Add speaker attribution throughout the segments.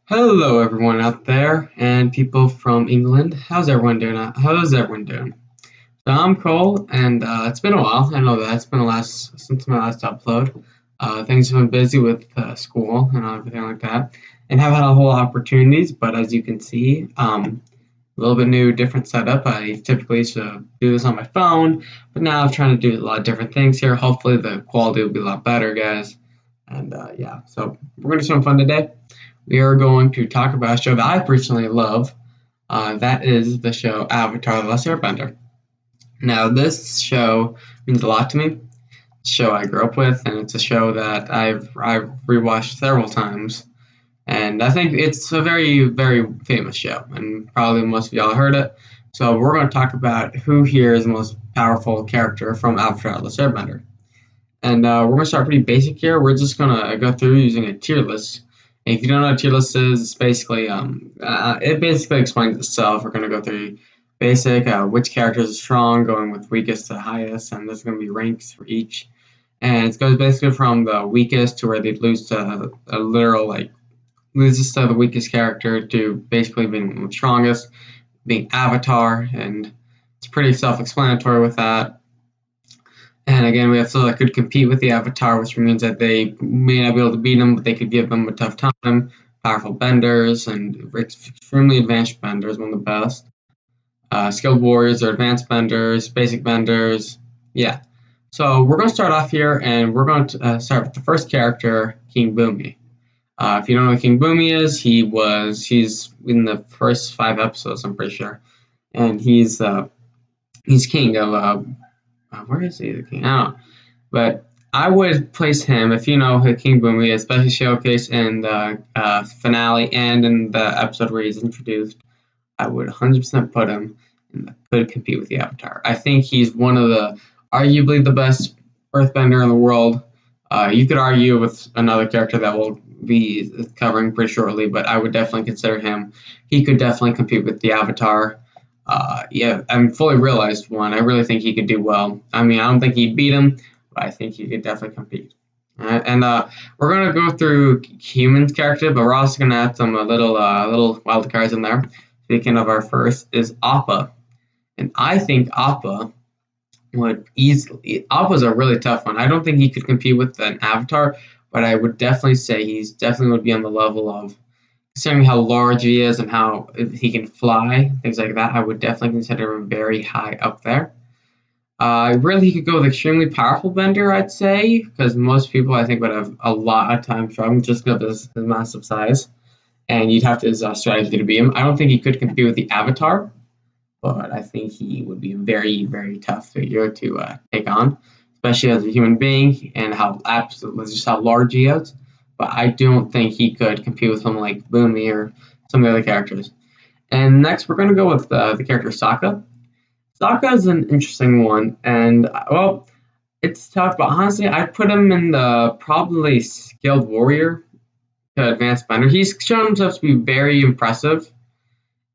Speaker 1: Hello, everyone out there and people from England. How's everyone doing? How's everyone doing? So I'm Cole, and it's been a while. I know that it's been since my last upload. Things have been busy with school and everything like that, and have had a whole lot of opportunities. But as you can see, a little bit new, different setup. I typically used to do this on my phone, but now I'm trying to do a lot of different things here. Hopefully, the quality will be a lot better, guys. And yeah, so we're gonna do some fun today. We are going to talk about a show that I personally love. That is the show Avatar: The Last Airbender. Now, this show means a lot to me. It's a show I grew up with, and it's a show that I've rewatched several times. And I think it's a very, very famous show, and probably most of y'all heard it. So we're going to talk about who here is the most powerful character from Avatar: The Last Airbender. And we're going to start pretty basic here. We're just going to go through using a tier list. And if you don't know what a tier list is, it's basically it basically explains itself. We're going to go through basic, which characters are strong, going with weakest to highest, and there's going to be ranks for each. And it goes basically from the weakest to where they lose to a literal loses to the weakest character to basically being the strongest, being Avatar, and it's pretty self-explanatory with that. And again, we have so that could compete with the Avatar, which means that they may not be able to beat them, but they could give them a tough time. Powerful benders and extremely advanced benders, one of the best. Skilled warriors or advanced benders, basic benders. Yeah. So we're going to start off here, and we're going to start with the first character, King Boomy. If you don't know who King Boomy is, he's in the first 5 episodes, I'm pretty sure, and he's king of where is he the king? I don't know. But I would place him, if you know who King Boomy is, especially showcased in the finale and in the episode where he's introduced, I would 100% put him in the could compete with the Avatar. I think he's one of the, arguably the best earthbender in the world. You could argue with another character that we'll be covering pretty shortly, but I would definitely consider him. He could definitely compete with the Avatar. Yeah, I'm fully realized one. I really think he could do well. I mean, I don't think he'd beat him, but I think he could definitely compete. And we're gonna go through humans character, but we're also gonna add some little wild cards in there. Speaking of our first is Appa, and I think Appa would easily. Appa's a really tough one. I don't think he could compete with an Avatar, but I would definitely say he's definitely would be on the level of, considering how large he is and how he can fly, things like that. I would definitely consider him very high up there. Really, he could go with extremely powerful bender, I'd say, because most people I think would have a lot of time struggling just because of his massive size, and you'd have to use a strategy to beat him. I don't think he could compete with the Avatar, but I think he would be a very, very tough figure to take on, especially as a human being and how absolutely just how large he is. But I don't think he could compete with someone like Boomy or some of the other characters. And next, we're going to go with the character Sokka. Sokka is an interesting one, and well, it's tough, but honestly, I'd put him in the probably skilled warrior to advanced bender. He's shown himself to be very impressive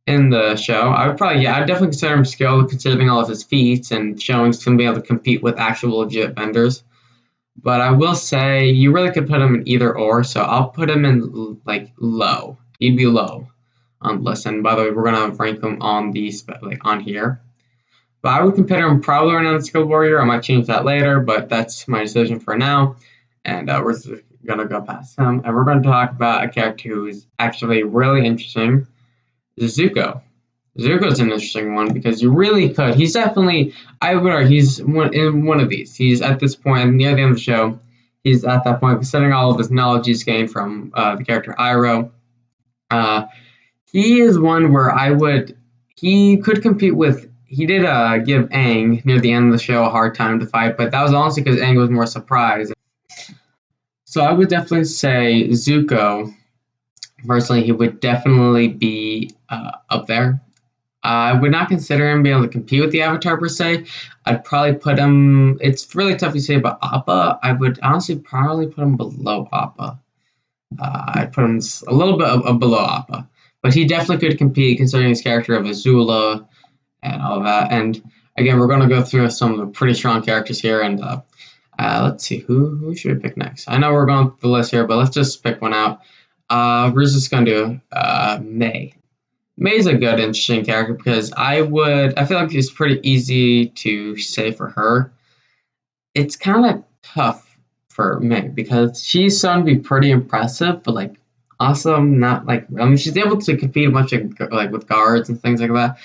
Speaker 1: in the show. I would probably, yeah, I'd definitely consider him skilled, considering all of his feats and showing he's going to be able to compete with actual legit benders. But I will say you really could put him in either or, so I'll put him in like low. He'd be low on the list. And by the way, we're gonna rank him on the on here. But I would consider him probably an unskilled warrior. I might change that later, but that's my decision for now. And we're just gonna go past him, and we're gonna talk about a character who is actually really interesting, Zuko. Zuko's an interesting one because you really could. He's definitely, I would argue, he's in one of these. He's at this point, near the end of the show, he's at that point, considering all of his knowledge he's gained from the character Iroh. He is one where he could compete with, he did give Aang near the end of the show a hard time to fight, but that was honestly because Aang was more surprised. So I would definitely say Zuko, personally, he would definitely be up there. I would not consider him being able to compete with the Avatar per se. I'd probably put him. It's really tough to say about Appa. I would honestly probably put him below Appa. I'd put him a little bit below Appa, but he definitely could compete considering his character of Azula and all of that. And again, we're going to go through some of the pretty strong characters here. And let's see who should we pick next. I know we're going through the list here, but let's just pick one out. We're just gonna do May. May's a good, interesting character because I feel like it's pretty easy to say for her. It's kind of tough for May because she's shown to be pretty impressive, but like also not like I mean she's able to compete a bunch of like with guards and things like that.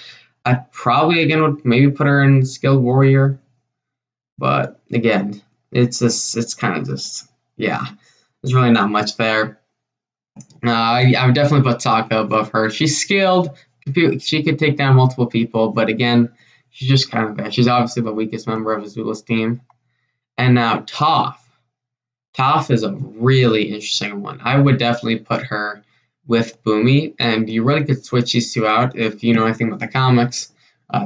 Speaker 1: I probably again would maybe put her in skilled warrior, but again, it's kind of just yeah, there's really not much there. I would definitely put Taka above her. She's skilled. She could take down multiple people, but again, she's just kind of there. She's obviously the weakest member of Azula's team. And now Toph. Toph is a really interesting one. I would definitely put her with Boomy, and you really could switch these two out if you know anything about the comics.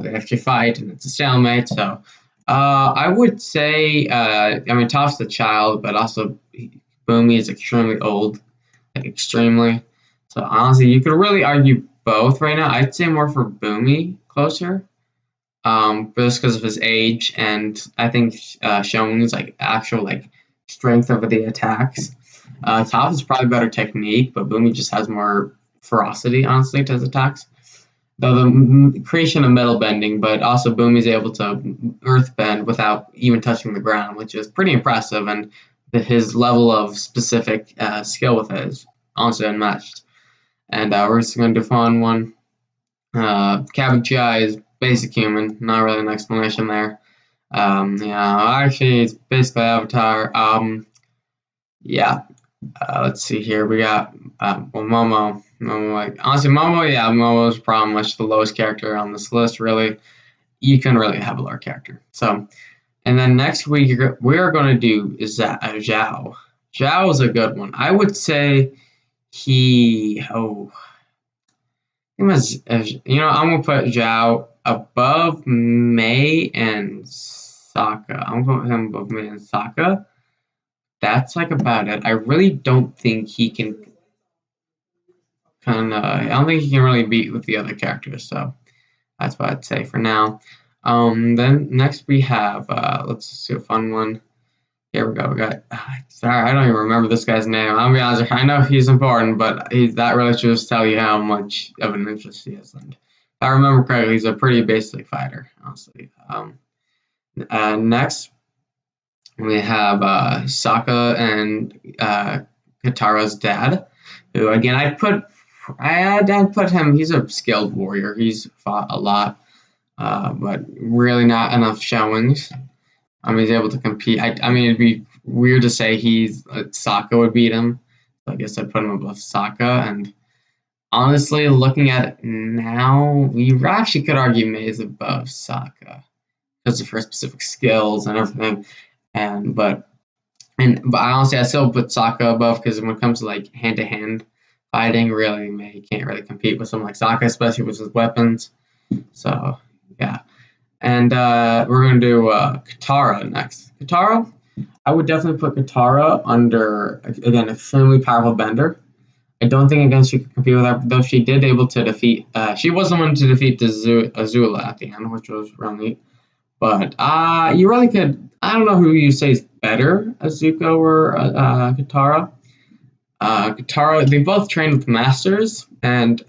Speaker 1: They actually fight, and it's a stalemate. So I would say, I mean, Toph's a child, but also Boomy is extremely old, like extremely. So honestly, you could really argue both right now. I'd say more for Boomy closer, just because of his age, and I think showing his like actual like strength over the attacks. Toph is probably better technique, but Boomy just has more ferocity, honestly, to his attacks. Though the creation of metal bending, but also Boomy's able to earth bend without even touching the ground, which is pretty impressive, and his level of specific skill with it is honestly unmatched. And we're just going to define one. Cabbage Guy is basic human, not really an explanation there. Yeah, actually, it's basically Avatar. Yeah, let's see here. We got well, Momo. Momo, like honestly, Momo. Yeah, Momo is probably much the lowest character on this list. Really, you can really have a lower character. So, and then next week we're going to do is that Zhao. Zhao is a good one. I would say he. Oh, he was. I'm gonna put Zhao above Mei and Sokka. I'm gonna put him above Mei and Sokka. That's like about it. I really don't think he can kind of. I don't think he can really beat with the other characters. So that's what I'd say for now. Then next we have. Let's do a fun one. Here we go. We got. Sorry, I don't even remember this guy's name. I'll be honest. I know he's important, but that really should just tell you how much of an interest he is. And if I remember correctly, he's a pretty basic fighter, honestly. Next, we have Sokka and Katara's dad, who again I'd put him. He's a skilled warrior. He's fought a lot, but really not enough showings. He's able to compete. I mean, it'd be weird to say Sokka would beat him. So I guess I'd put him above Sokka. And honestly, looking at it now, we actually could argue Mei is above Sokka because of her specific skills and everything. But honestly, I still put Sokka above because when it comes to like hand to hand fighting, really Mei can't really compete with someone like Sokka, especially with his weapons. So yeah. And we're going to do Katara next. Katara, I would definitely put Katara under, again, extremely powerful bender. I don't think, again, she could compete with her, though she did able to defeat, she was the one to defeat Azula at the end, which was really neat. But you really could, I don't know who you say is better, Azuko or Katara. Katara, they both trained with masters, and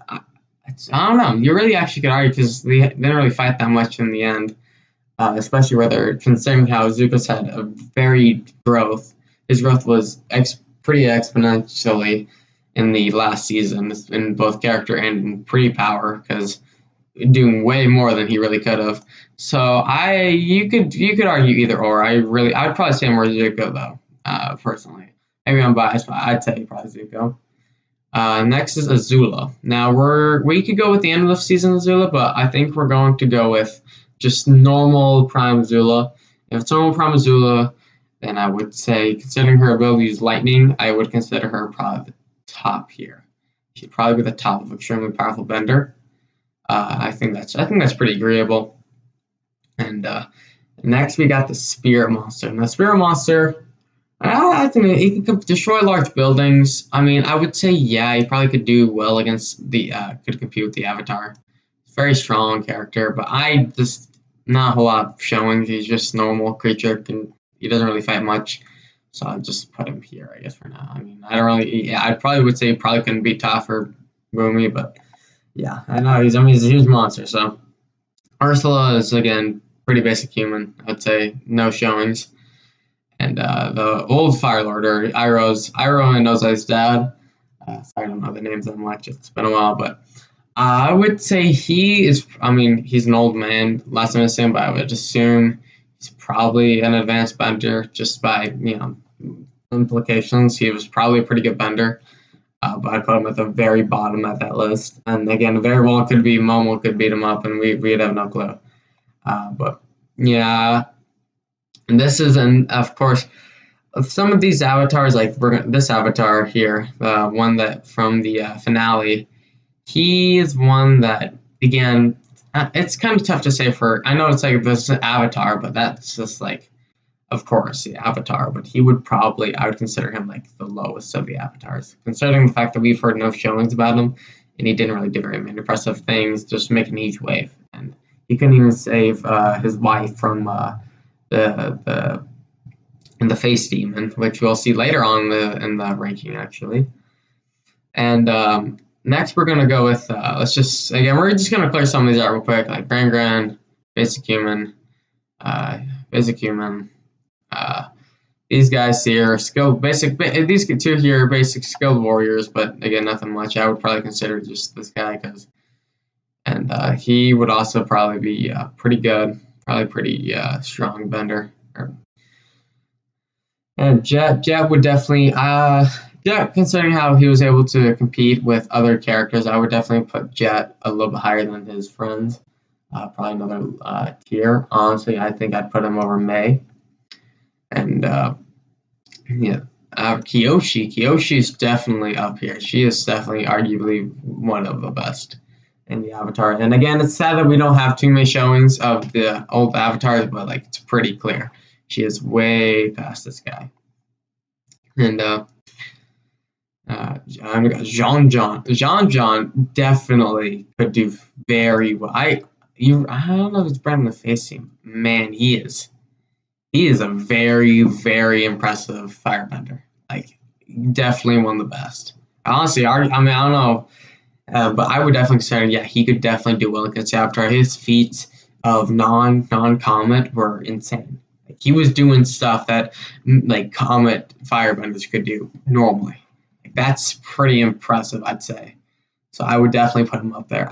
Speaker 1: I don't know. You really actually could argue because they didn't really fight that much in the end, especially where they're considering how Zuko's had a varied growth. His growth was pretty exponentially in the last season in both character and in pre-power because doing way more than he really could have. So you could argue either or. I'd probably say more Zuko though, personally. Maybe I'm biased, but I'd say probably Zuko. Next is Azula. Now we could go with the end of the season Azula, but I think we're going to go with just normal Prime Azula. If it's normal Prime Azula, then I would say, considering her ability to use lightning, I would consider her probably the top here. She'd probably be the top of extremely powerful bender. I think that's pretty agreeable. And next we got the Spirit Monster. Now Spirit Monster. I think he can destroy large buildings. I mean, I would say, yeah, he probably could do well against could compete with the Avatar. Very strong character, but I just, not a whole lot of showings. He's just a normal creature. He doesn't really fight much. So I'll just put him here, I guess, for now. I mean, I don't really. Yeah, I probably would say he probably couldn't beat Toph or Boomy, but yeah, I know he's. I mean, he's a huge monster. So Ursula is again pretty basic human. I'd say no showings. And the old Fire Lord, or Iroh and Ozai's dad. Sorry, I don't know the names that much. It's been a while, but I would say he is. I mean, he's an old man. Last time I seen him, but I would assume he's probably an advanced bender, just by implications. He was probably a pretty good bender, but I put him at the very bottom of that list. And again, very well could be Momo could beat him up, and we'd have no clue. But yeah, and this is, and of course, some of these avatars, like this avatar here, one that from the finale, he is one that, again, it's kind of tough to say for. I know it's like this is an avatar, but that's just like, of course, the avatar. But he would probably, I would consider him like the lowest of the avatars, considering the fact that we've heard no showings about him, and he didn't really do very many impressive things, just making a huge wave, and he couldn't even save his wife from the face demon, which we'll see later on in the ranking actually. And next we're gonna go with let's just again we're just gonna clear some of these out real quick, like Gran, basic human, basic human. These guys here, skilled basic. These two here, basic skilled warriors, but again nothing much. I would probably consider just this guy because, and he would also probably be pretty good, probably pretty strong bender. And Jet would definitely, Jet, considering how he was able to compete with other characters, I would definitely put Jet a little bit higher than his friends. Probably another tier. Honestly, I think I'd put him over May. And yeah, Kyoshi is definitely up here. She is definitely, arguably, one of the best in the Avatar. And again, it's sad that we don't have too many showings of the old avatars, but like it's pretty clear. She is way past this guy. And Jean definitely could do very well. I don't know if it's Brandon the face team. Man, he is a very, very impressive firebender. Like definitely one of the best. Honestly, I mean I don't know, but I would definitely say yeah, he could definitely do well against Avatar. His feats of non-comet were insane. Like, he was doing stuff that like comet firebenders could do normally. Like, that's pretty impressive, I'd say. So I would definitely put him up there.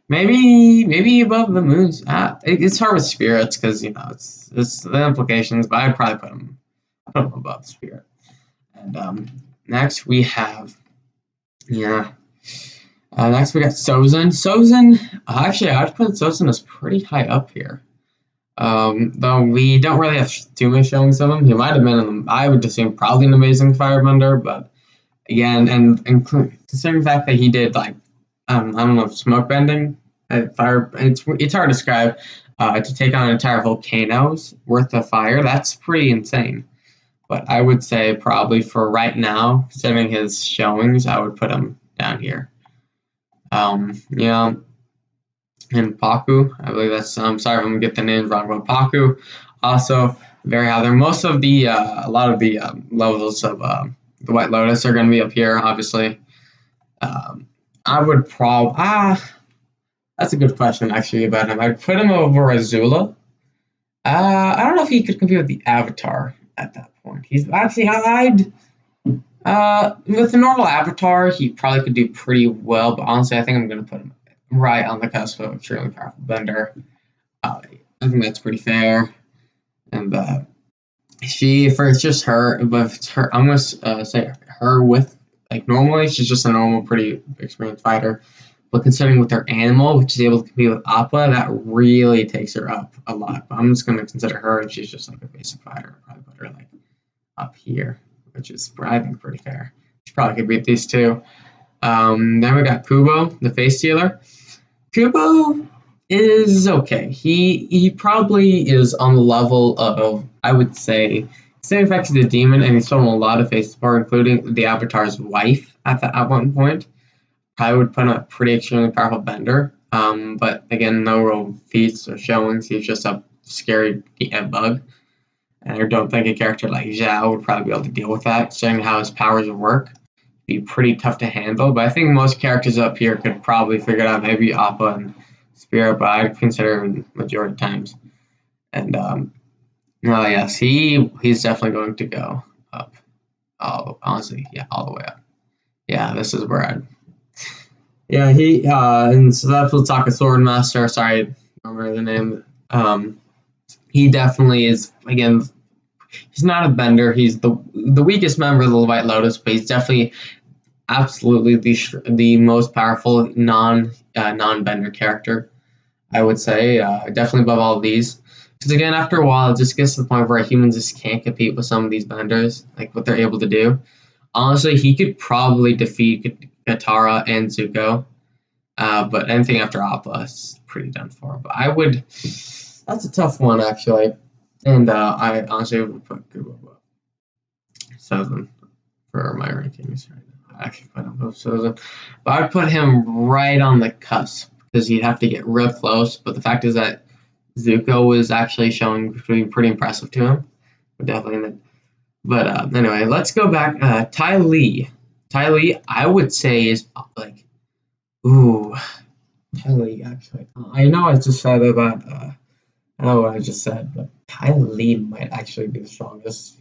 Speaker 1: Maybe above the moons. It's hard with spirits because it's the implications, but I'd probably put him above spirit. And next we have next we got Sozin. Actually, I'd put Sozin as pretty high up here. Though we don't really have too many showings of him. He might have been, I would assume, probably an amazing firebender, but again, and considering the fact that he did like, I don't know, smoke bending, fire. It's hard to describe. To take on an entire volcano's worth of fire, that's pretty insane. But I would say probably for right now, considering his showings, I would put him down here. Yeah. And Paku, I believe that's. I'm sorry if I'm gonna get the names wrong, but Paku also very high there. Most of the a lot of the levels of the White Lotus are going to be up here, obviously. I would probably that's a good question actually about him. I'd put him over Azula. I don't know if he could compete with the Avatar at that point. He's actually I'd with the normal Avatar, he probably could do pretty well, but honestly, I think I'm going to put him right on the cusp of extremely powerful bender. I think that's pretty fair. And it's just her, but it's her, I'm going to say her with, like, normally she's just a normal, pretty experienced fighter. But considering with her animal, which is able to compete with Appa, that really takes her up a lot. But I'm just going to consider her, and she's just like a basic fighter. I'll probably put her like up here, which is, I think, pretty fair. She probably could beat these two. Then we got Kubo, the face stealer. Kubo is okay. He probably is on the level of, I would say, same effect as the demon, and he's stolen a lot of face support, including the Avatar's wife at one point. I would put him a pretty extremely powerful bender. But again, no real feats or showings. He's just a scary bug. And I don't think a character like Zhao would probably be able to deal with that, showing how his powers would work. Be pretty tough to handle, but I think most characters up here could probably figure it out. Maybe Appa and Spirit, but I'd consider him majority of times. And no, yes, he's definitely going to go up. Oh, honestly, yeah, all the way up. Yeah, this is where I. Yeah, and so that's Sotaka Swordmaster. Sorry, I don't remember the name. He definitely is again. He's not a bender. He's the weakest member of the White Lotus, but he's definitely absolutely the most powerful non bender character. I would say definitely above all of these. Because again, after a while, it just gets to the point where humans just can't compete with some of these benders, like what they're able to do. Honestly, he could probably defeat Katara and Zuko, but anything after Appa is pretty done for. But I would. That's a tough one, actually. And I honestly would put Google up 7 for my rankings right now. I actually put him above 7. But I'd put him right on the cusp because he'd have to get real close. But the fact is that Zuko was actually showing being pretty impressive to him. Definitely. But anyway, let's go back. Ty Lee. Ty Lee, I would say, is like, ooh, Ty Lee, actually. I know I just said about, I know what I just said, but Ty Lee might actually be the strongest.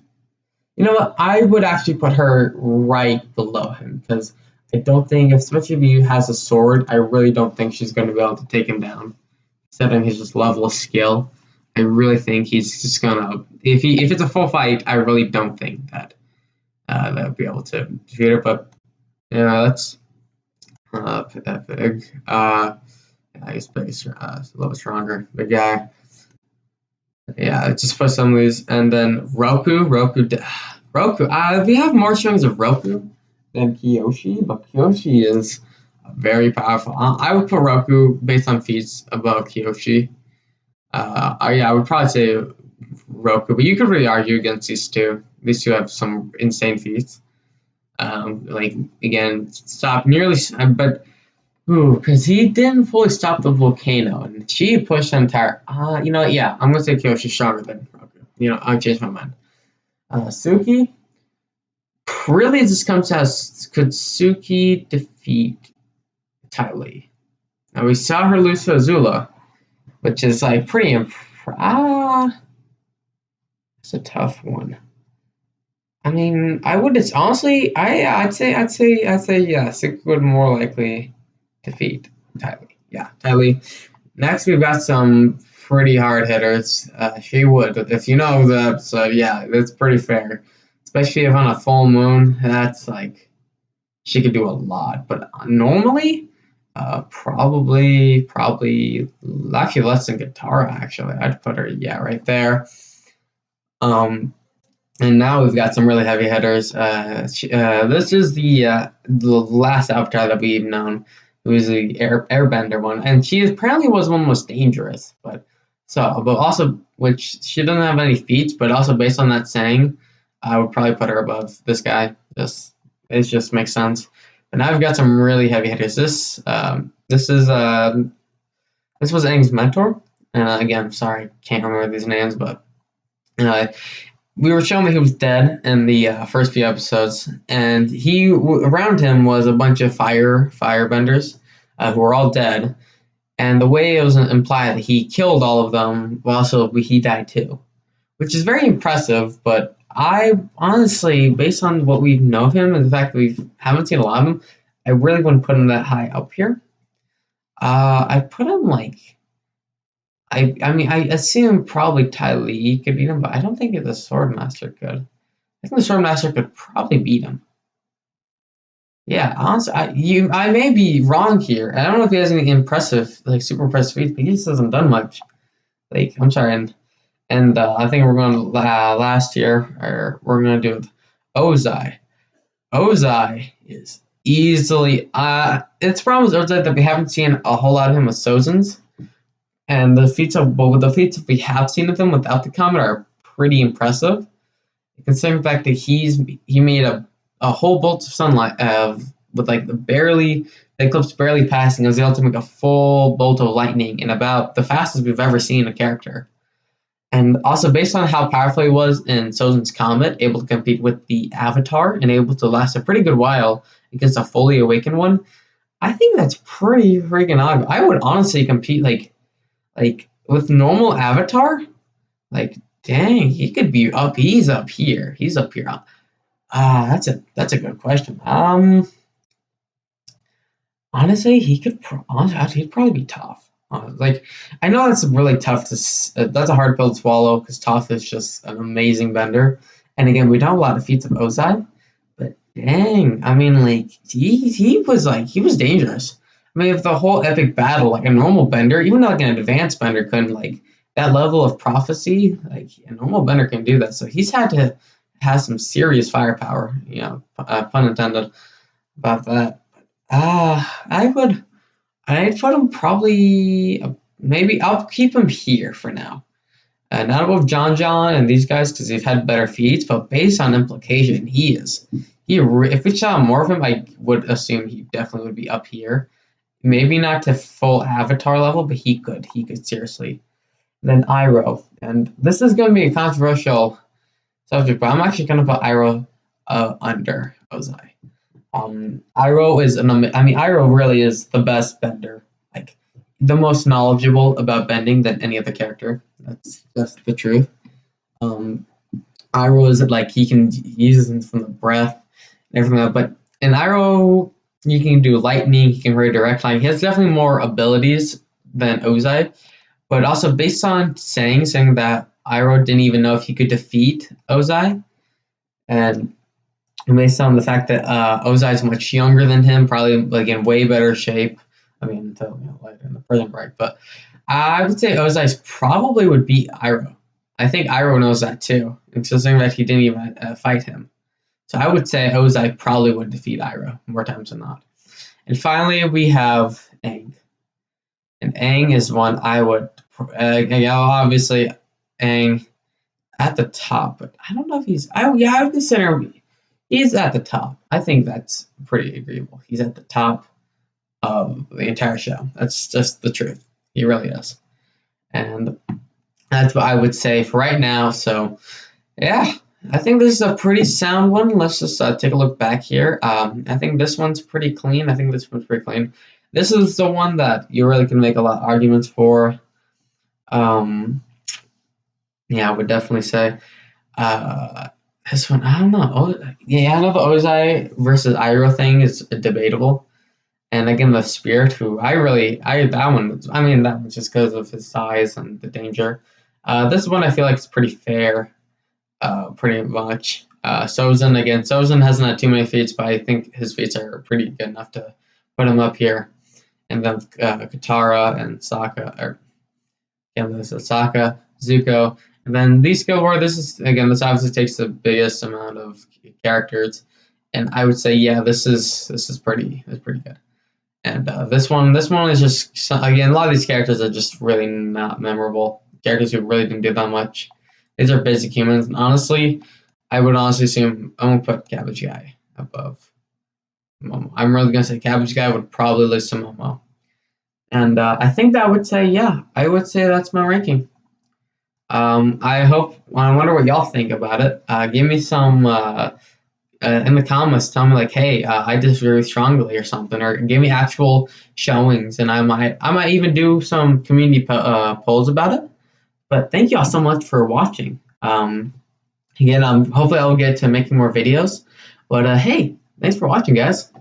Speaker 1: You know what? I would actually put her right below him because I don't think, especially if he has a sword, I really don't think she's going to be able to take him down. Considering his just level of skill, I really think he's just gonna. If it's a full fight, I really don't think that they'll be able to defeat her. But yeah, let's put that big. I guess big is a little stronger. Big guy. Yeah, just put some of these, and then Roku. We have more strings of Roku than Kyoshi, but Kyoshi is very powerful. I would put Roku based on feats above Kyoshi. Yeah, I would probably say Roku, but you could really argue against these two. These two have some insane feats. Like again, stop nearly, but because he didn't fully stop the volcano, and she pushed the entire. You know, yeah, I'm gonna say Kyoshi's stronger than Roku. You know, I changed my mind. Suki, really, it just comes to us. Could Suki defeat Ty Lee? Now we saw her lose to Azula, which is like pretty it's a tough one. I mean, I would. It's honestly, I'd say yeah. Six would more likely defeat Ty Lee. Yeah, Ty Lee. Next, we've got some pretty hard hitters. She would, if you know the episode, yeah, that's pretty fair. Especially if on a full moon, that's like she could do a lot. But normally, probably actually less than Katara. Actually, I'd put her right there. And now we've got some really heavy hitters. This is the last Avatar that we've known, who is the Airbender one, and she apparently was one most dangerous. But also, which she doesn't have any feats, but also based on that saying, I would probably put her above this guy. It just makes sense. But now we've got some really heavy hitters. This was Aang's mentor, and again, sorry, can't remember these names, but. We were shown that he was dead in the first few episodes, and around him was a bunch of firebenders who were all dead. And the way it was implied that he killed all of them, but also he died too, which is very impressive. But I honestly, based on what we know of him and the fact that we haven't seen a lot of him, I really wouldn't put him that high up here. I put him like. I mean, I assume probably Ty Lee could beat him, but I don't think the Swordmaster could. I think the Swordmaster could probably beat him. Yeah, honestly, I may be wrong here. I don't know if he has any impressive, like super impressive feats, but he just hasn't done much. Like, I'm sorry, and I think we're going to last year, or we're going to do with Ozai. Ozai is easily. It's problem with Ozai that we haven't seen a whole lot of him with Sozins. And the feats we have seen of them without the comet are pretty impressive. Considering the fact that he made a whole bolt of sunlight with like the eclipse barely passing, and was able to make a full bolt of lightning in about the fastest we've ever seen a character. And also, based on how powerful he was in Sozin's Comet, able to compete with the Avatar and able to last a pretty good while against a fully awakened one, I think that's pretty freaking odd. I would honestly compete like with normal Avatar. Like, dang, he could be up. He's up here. He's up here. That's a good question. Honestly, honestly, he'd probably be tough. Like, I know that's really tough that's a hard pill to swallow because Toph is just an amazing bender. And again, we don't have a lot of feats of Ozai, but dang, I mean, like he was dangerous. I mean, if the whole epic battle, like a normal bender, even like an advanced bender couldn't like that level of prophecy, like a normal bender can do that. So he's had to have some serious firepower, pun intended about that. I would. I'd put him probably maybe I'll keep him here for now. Not above John and these guys because they've had better feats, but based on implication, he is. If we saw more of him, I would assume he definitely would be up here. Maybe not to full Avatar level, but he could. He could seriously. Then Iroh, and this is going to be a controversial subject, but I'm actually going to put Iroh under Ozai. Iroh is Iroh really is the best bender, like the most knowledgeable about bending than any other character. That's just the truth. Um, Iroh is like he can use it from the breath and everything like that. But in Iroh, you can do lightning, he can redirect line. He has definitely more abilities than Ozai, but also based on saying that Iroh didn't even know if he could defeat Ozai, and based on the fact that Ozai is much younger than him, probably like in way better shape. I mean, until later in the prison break, but I would say Ozai probably would beat Iroh. I think Iroh knows that too, considering that he didn't even fight him. So I would say Ozai probably would defeat Iroh more times than not. And finally, we have Aang. And Aang is one I would, obviously, Aang at the top, but I don't know if I would consider him. He's at the top. I think that's pretty agreeable. He's at the top of the entire show. That's just the truth. He really is. And that's what I would say for right now. So, yeah, I think this is a pretty sound one. Let's just take a look back here. I think this one's pretty clean. This is the one that you really can make a lot of arguments for. Yeah, I would definitely say. This one, I don't know. I know the Ozai versus Iroh thing is debatable. And again, the Spirit, that one's just because of his size and the danger. This one I feel like is pretty fair, pretty much. Sozin hasn't had too many feats, but I think his feats are pretty good enough to put him up here. And then Katara and Sokka, Zuko, and then these skill war. This obviously takes the biggest amount of characters, and I would say this is pretty good. And this one is just again a lot of these characters are just really not memorable. Characters who really didn't do that much. These are basic humans, and honestly, I would honestly assume I'm gonna put Cabbage Guy above Momo. I'm really gonna say Cabbage Guy would probably lose to Momo. And I think that would say, I would say that's my ranking. I wonder what y'all think about it. Give me some in the comments. Tell me like, hey, I disagree strongly or something, or give me actual showings, and I might even do some community polls about it. But thank y'all so much for watching. Again, hopefully I'll get to making more videos. But hey, thanks for watching, guys.